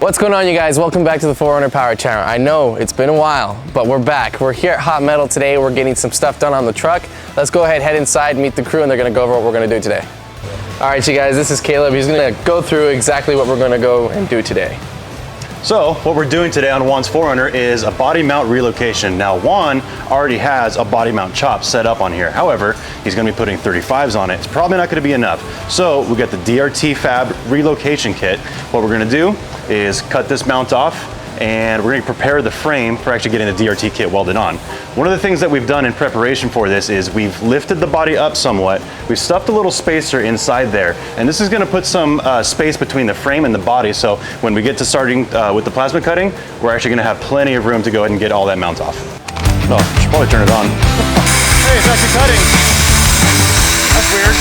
What's going on, you guys? Welcome back to the 4Runner Power Channel. I know it's been a while, but we're back. We're here at Hot Metal today. We're getting some stuff done on the truck. Let's go ahead, head inside, meet the crew, and they're gonna go over what we're gonna do today. All right, you guys, this is Caleb. He's gonna go through exactly what we're gonna go and do today. So what we're doing today on Juan's 4Runner is a body mount relocation. Now Juan already has a body mount chop set up on here. However, he's gonna be putting 35s on it. It's probably not gonna be enough. So we got the DRT Fab relocation kit. What we're gonna do is cut this mount off and we're gonna prepare the frame for actually getting the DRT kit welded on. One of the things that we've done in preparation for this is we've lifted the body up somewhat. We've stuffed a little spacer inside there, and this is gonna put some space between the frame and the body, so when we get to starting with the plasma cutting, we're actually gonna have plenty of room to go ahead and get all that mount off. Oh, I should probably turn it on. Hey, it's actually cutting. That's weird.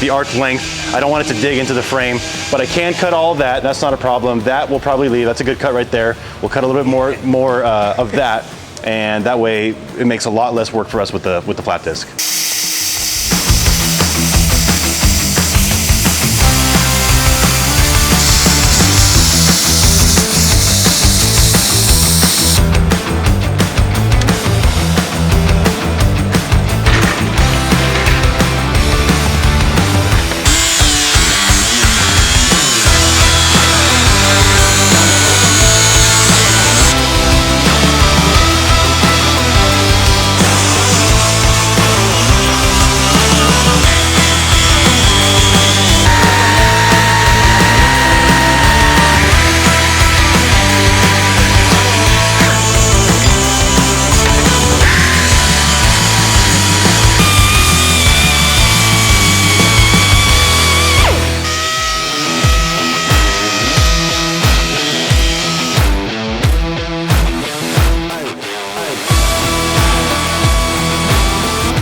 The arc length, I don't want it to dig into the frame, but I can cut all of that. That's not a problem. That will probably leave. That's a good cut right there. We'll cut a little bit more of that, and that way it makes a lot less work for us with the flat disc.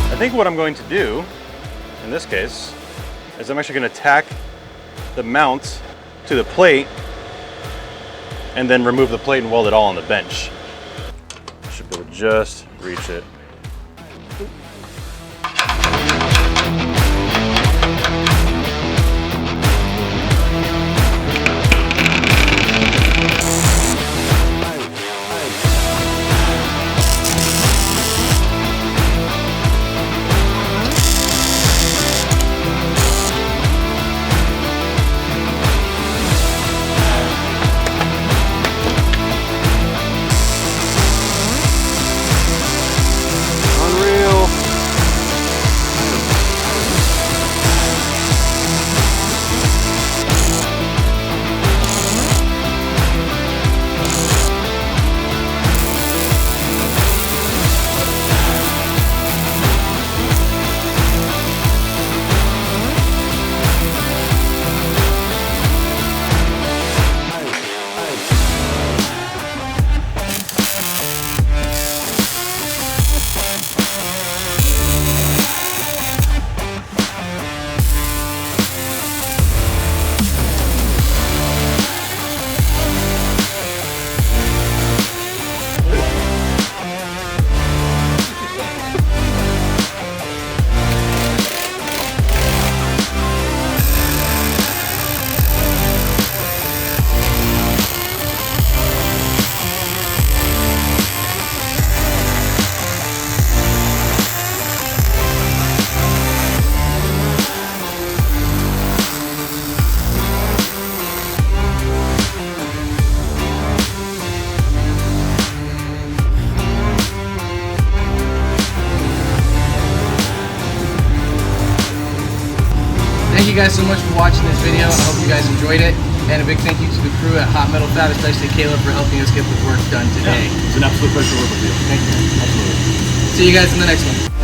I think what I'm going to do, in this case, is I'm actually going to tack the mount to the plate and then remove the plate and weld it all on the bench. Should be able to just reach it. Thank you guys so much for watching this video. I hope you guys enjoyed it. And a big thank you to the crew at Hot Metal Fab, especially Caleb, for helping us get the work done today. Yeah, it's an absolute pleasure to work with you. Thank you. Absolutely. See you guys in the next one.